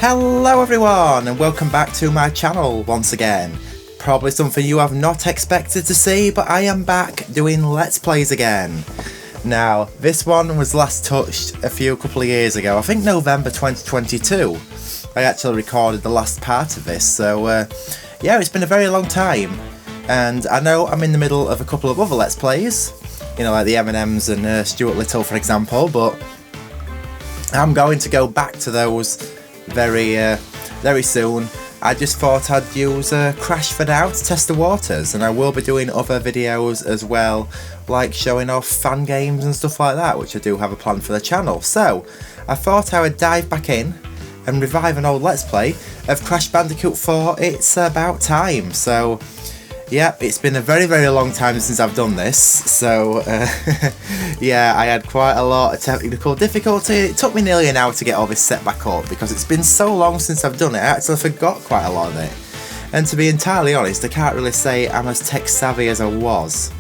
Hello everyone and welcome back to my channel once again. Probably something you have not expected to see, but I am back doing Let's Plays again. Now, this one was last touched a couple of years ago, I think November 2022. I actually recorded the last part of this, so yeah, it's been a very long time. And I know I'm in the middle of a couple of other Let's Plays, you know, like the M&M's and Stuart Little for example, but I'm going to go back to those very soon. I just thought I'd use Crash for now to test the waters, and I will be doing other videos as well, like showing off fan games and stuff like that, which I do have a plan for the channel. So I thought I would dive back in and revive an old Let's Play of Crash Bandicoot 4. It's about time. So yeah, it's been a very long time since I've done this, so yeah, I had quite a lot of technical difficulty. It took me nearly an hour to get all this set back up because it's been so long since I've done it. I actually forgot quite a lot of it, and to be entirely honest, I can't really say I'm as tech savvy as I was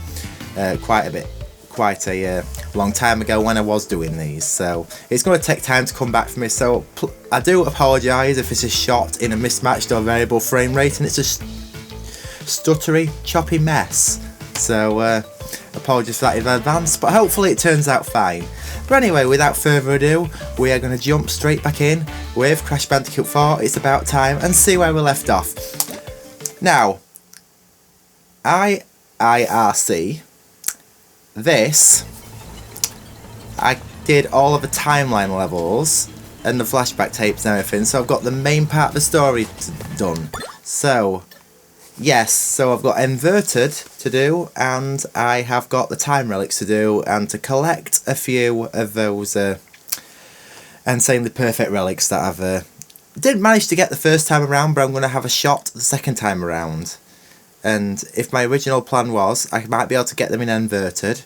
quite a long time ago when I was doing these, so it's going to take time to come back for me. So I do apologise if this is shot in a mismatched or variable frame rate and it's just stuttery, choppy mess, so apologies for that in advance, but hopefully it turns out fine. But anyway, without further ado, we are going to jump straight back in with Crash Bandicoot 4, It's About Time, and see where we left off. Now, IRC, this, I did all of the timeline levels and the flashback tapes and everything, so I've got the main part of the story done. So yes, so I've got Inverted to do, and I have got the time relics to do, and to collect a few of those insanely perfect relics that I've didn't manage to get the first time around, but I'm going to have a shot the second time around. And if my original plan was, I might be able to get them in Inverted,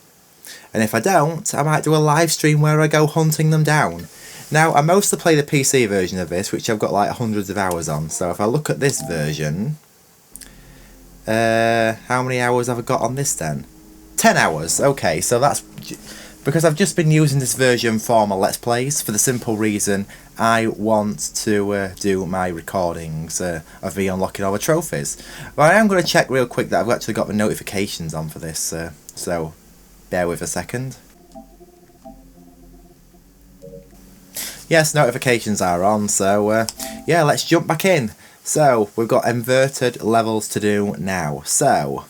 and if I don't, I might do a live stream where I go hunting them down. Now, I mostly play the PC version of this, which I've got like hundreds of hours on, so if I look at this version, how many hours have I got on this then? 10 hours, okay, so that's because I've just been using this version for my Let's Plays for the simple reason I want to do my recordings of me unlocking all the trophies. But I am going to check real quick that I've actually got the notifications on for this, so bear with a second. Yes, notifications are on, so yeah, let's jump back in. So, we've got inverted levels to do now. So,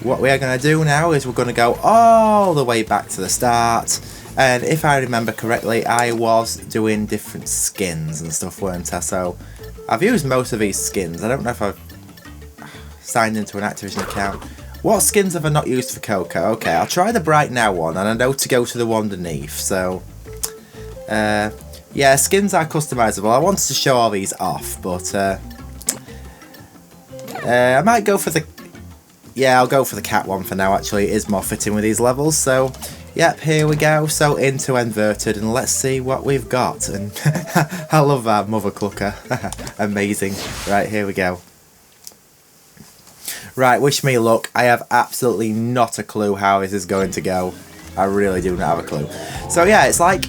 what we are going to do now is we're going to go all the way back to the start. And if I remember correctly, I was doing different skins and stuff, weren't I? So, I've used most of these skins. I don't know if I've signed into an Activision account. What skins have I not used for Coco? Okay, I'll try the Bright Now one, and I know to go to the one underneath. So, yeah, skins are customizable. I wanted to show all these off, but I might go for the... yeah, I'll go for the cat one for now, actually. It is more fitting with these levels, so... yep, here we go. So, into Inverted, and let's see what we've got. And I love that mother clucker. Amazing. Right, here we go. Right, wish me luck. I have absolutely not a clue how this is going to go. I really do not have a clue. So, yeah, it's like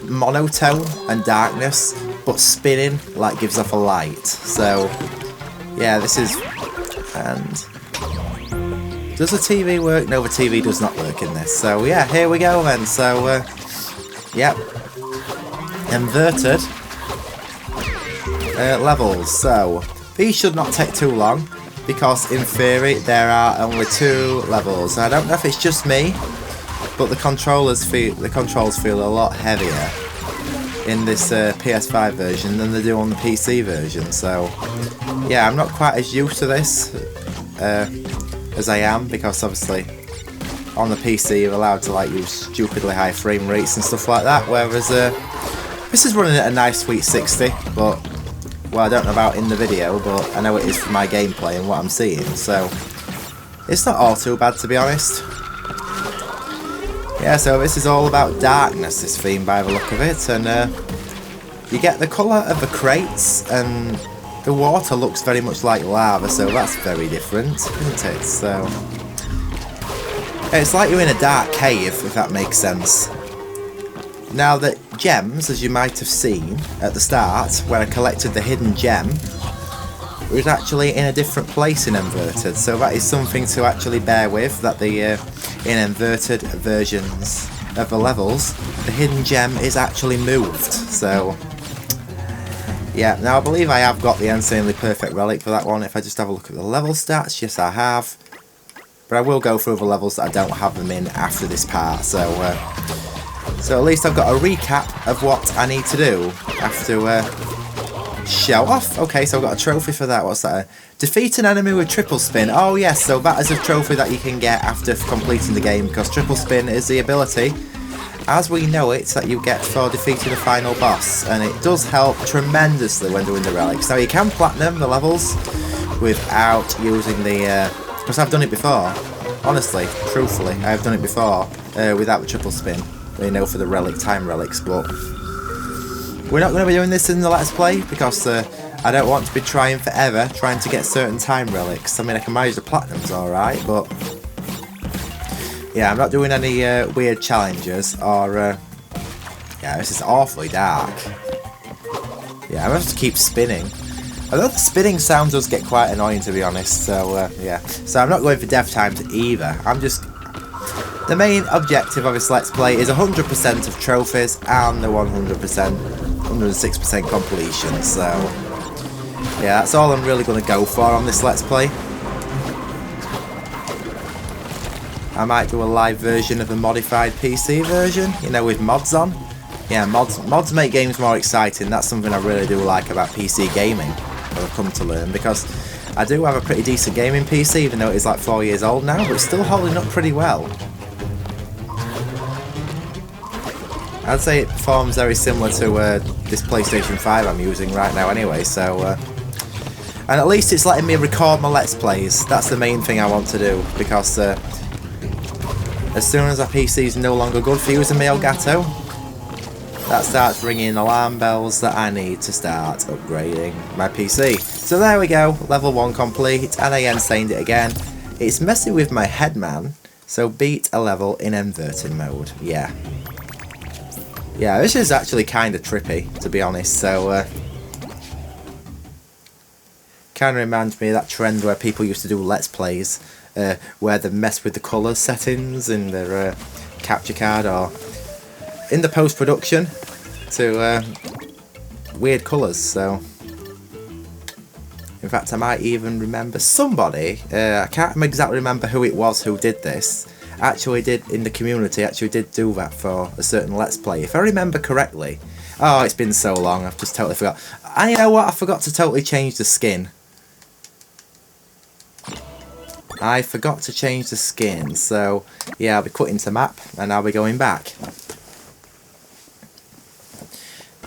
monotone and darkness, but spinning like gives off a light. So yeah, this is... and does the TV work? No, the TV does not work in this. So yeah, here we go then. So yep, inverted levels. So these should not take too long because in theory there are only 2 levels. I don't know if it's just me, but the controls feel a lot heavier in this PS5 version than they do on the PC version. So yeah, I'm not quite as used to this as I am, because obviously on the PC you're allowed to like use stupidly high frame rates and stuff like that, whereas this is running at a nice sweet 60. But well, I don't know about in the video, but I know it is for my gameplay and what I'm seeing, so it's not all too bad, to be honest. Yeah, so this is all about darkness, this theme, by the look of it, and you get the colour of the crates, and the water looks very much like lava, so that's very different, isn't it? So it's like you're in a dark cave, if that makes sense. Now the gems, as you might have seen at the start, when I collected the hidden gem, was actually in a different place in Inverted, so that is something to actually bear with, that the in Inverted versions of the levels, the hidden gem is actually moved. So yeah, now I believe I have got the insanely perfect relic for that one. If I just have a look at the level stats, yes I have. But I will go through the levels that I don't have them in after this part, so at least I've got a recap of what I need to do. I have to show off. Okay, so I've got a trophy for that. What's that? Defeat an enemy with triple spin. Oh yes, so that is a trophy that you can get after completing the game, because triple spin is the ability, as we know it, that you get for defeating the final boss, and it does help tremendously when doing the relics. Now you can platinum the levels without using the, because I've done it before. Honestly, truthfully, I've done it before without the triple spin. You know, for the relic time relics, but we're not going to be doing this in the Let's Play because I don't want to be trying forever trying to get certain time relics. I mean, I can manage the platinums alright, but yeah, I'm not doing any weird challenges or yeah, this is awfully dark. Yeah, I'm going to have to keep spinning. Although the spinning sound does get quite annoying, to be honest, so yeah. So I'm not going for death times either. I'm just... The main objective of this Let's Play is 100% of trophies and the 106% completion, so yeah, that's all I'm really going to go for on this Let's Play. I might do a live version of the modified PC version, you know, with mods on. Yeah, mods make games more exciting. That's something I really do like about PC gaming, I've come to learn, because I do have a pretty decent gaming PC, even though it is like 4 years old now, but it's still holding up pretty well. I'd say it performs very similar to this PlayStation 5 I'm using right now anyway, so... and at least it's letting me record my Let's Plays. That's the main thing I want to do, because as soon as our PC is no longer good for using my Elgato, that starts ringing alarm bells that I need to start upgrading my PC. So there we go, level 1 complete, and I insaned it again. It's messing with my head, man, so beat a level in inverted mode, yeah. Yeah, this is actually kind of trippy, to be honest, so kind of reminds me of that trend where people used to do Let's Plays, where they mess with the colour settings in their capture card or in the post-production to weird colours, so... In fact, I might even remember somebody, I can't exactly remember who it was who did this, actually did, in the community, actually did do that for a certain Let's Play, if I remember correctly. Oh, it's been so long, I've just totally forgot. And you know what, I forgot to totally change the skin. I forgot to change the skin, so yeah, I'll be cutting to map, and I'll be going back.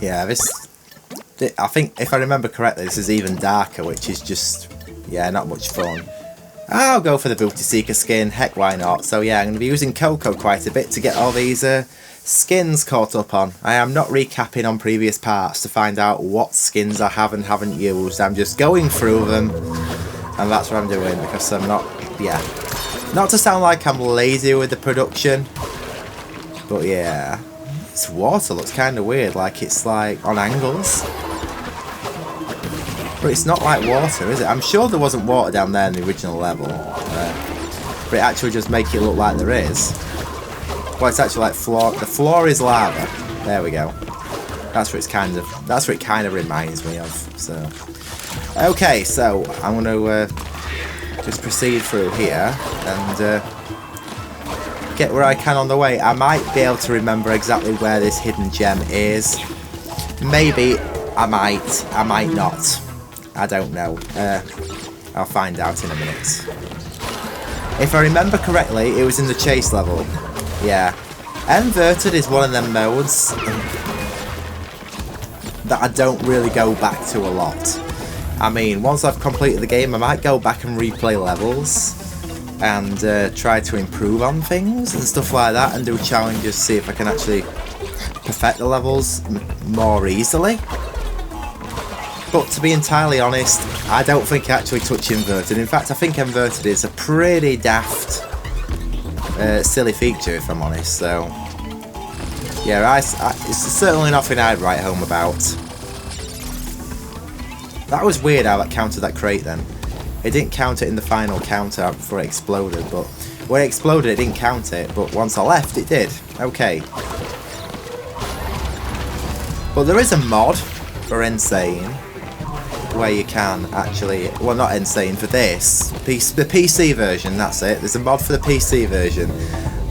Yeah, I think, if I remember correctly, this is even darker, which is just, yeah, not much fun. I'll go for the Booty Seeker skin, heck why not. So yeah, I'm going to be using Coco quite a bit to get all these skins caught up on. I am not recapping on previous parts to find out what skins I have and haven't used. I'm just going through them, and that's what I'm doing, because I'm not, yeah. Not to sound like I'm lazy with the production, but yeah. This water looks kind of weird, like it's like on angles. But it's not like water, is it? I'm sure there wasn't water down there in the original level. But it actually just makes it look like there is. Well, it's actually like floor. The floor is lava. There we go. That's what it kind of reminds me of. So, okay, so I'm going to just proceed through here and get where I can on the way. I might be able to remember exactly where this hidden gem is. Maybe I might not. I don't know. I'll find out in a minute. If I remember correctly, it was in the chase level. Yeah. Inverted is one of them modes that I don't really go back to a lot. I mean, once I've completed the game, I might go back and replay levels and try to improve on things and stuff like that, and do challenges, see if I can actually perfect the levels more easily. But to be entirely honest, I don't think I actually touch Inverted. In fact, I think Inverted is a pretty daft, silly feature, if I'm honest, so... Yeah, it's certainly nothing I'd write home about. That was weird how that counted that crate then. It didn't count it in the final counter before it exploded, but when it exploded it didn't count it, but once I left it did. Okay. But there is a mod for Insane where you can actually, well, not Insane, for this, the PC version, that's it. There's a mod for the PC version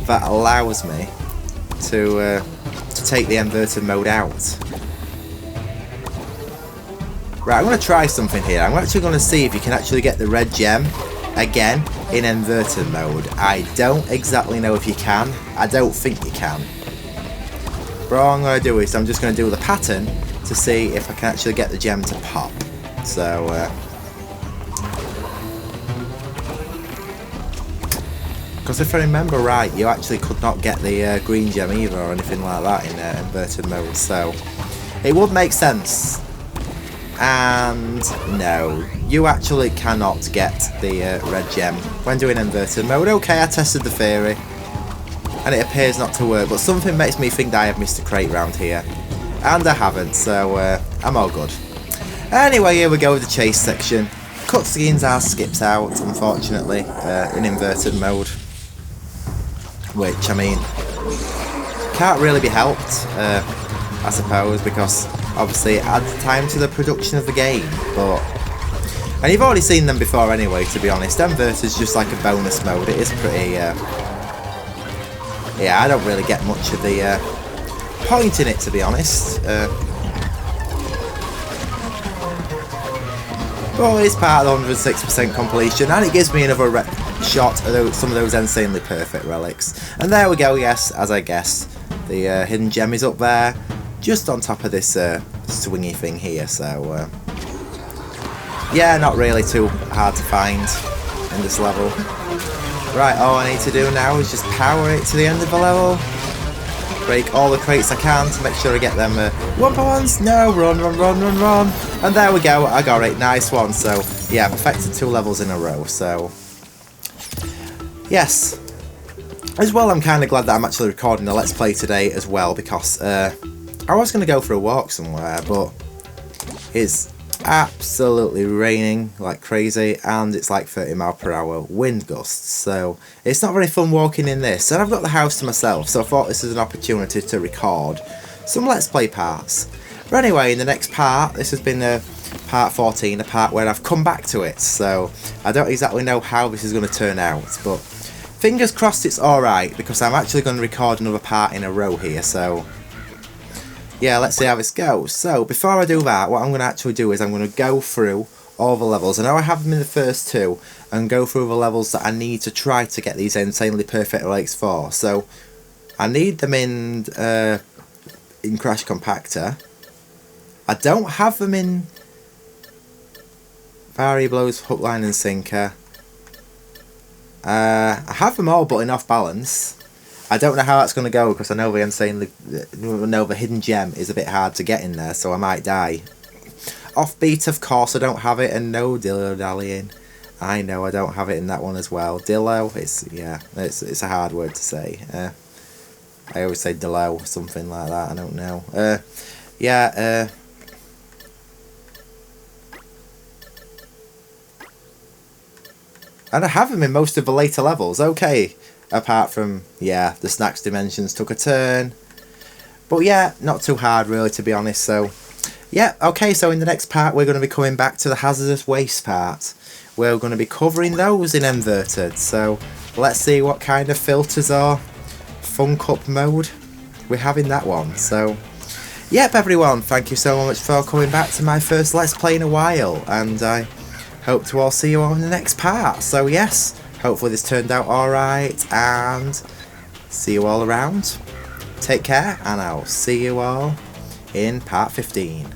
that allows me to take the inverted mode out. Right, I'm going to try something here. I'm actually going to see if you can actually get the red gem again in inverted mode. I don't exactly know if you can. I don't think you can. But all I'm going to do is I'm just going to do the pattern to see if I can actually get the gem to pop. So, because if I remember right, you actually could not get the green gem either or anything like that in inverted mode. So, it would make sense. And no, you actually cannot get the red gem when doing inverted mode. Okay, I tested the theory and it appears not to work, but something makes me think that I have missed a crate round here, and I haven't, so I'm all good. Anyway, here we go with the chase section. Cutscenes are skipped out, unfortunately, in inverted mode, which, I mean, can't really be helped, I suppose, because obviously it adds time to the production of the game, but... And you've already seen them before anyway, to be honest. Inverted's just like a bonus mode. It is pretty... yeah, I don't really get much of the point in it, to be honest. But it's part of the 106% completion, and it gives me another shot of some of those insanely perfect relics. And there we go, yes, as I guessed. The hidden gem is up there, just on top of this swingy thing here, so yeah, not really too hard to find in this level. Right, all I need to do now is just power it to the end of the level, break all the crates I can to make sure I get them one by ones. No, run, and there we go, I got it, nice one. So yeah, perfected 2 levels in a row, so yes. As well, I'm kind of glad that I'm actually recording the Let's Play today as well, because I was going to go for a walk somewhere, but it's absolutely raining like crazy, and it's like 30-mile-per-hour wind gusts, so it's not very fun walking in this, and I've got the house to myself, so I thought this is an opportunity to record some Let's Play parts. But anyway, in the next part, this has been part 14, a part where I've come back to it, so I don't exactly know how this is going to turn out, but fingers crossed it's alright, because I'm actually going to record another part in a row here, so yeah, let's see how this goes. So, before I do that, what I'm going to actually do is I'm going to go through all the levels. I know I have them in the first 2, and go through the levels that I need to try to get these insanely perfect lakes for. So, I need them in Crash Compactor. I don't have them in Fiery Blows, Hook, Line and Sinker. I have them all, but in Off Balance. I don't know how that's going to go, because I know the hidden gem is a bit hard to get in there, so I might die. Offbeat, of course, I don't have it, and no dillo-dallying. I know I don't have it in that one as well. Dillo, it's a hard word to say. I always say dillo, something like that, I don't know. And I have them in most of the later levels, okay. Apart from, yeah, the snacks dimensions took a turn. But yeah, not too hard really, to be honest. So, yeah, okay, so in the next part we're going to be coming back to the hazardous waste part. We're going to be covering those in inverted. So, let's see what kind of filters or fun cup mode we have in that one. So, yep, everyone, thank you so much for coming back to my first Let's Play in a while. And I hope to all see you all in the next part. So, yes. Hopefully this turned out alright, and see you all around. Take care, and I'll see you all in part 15.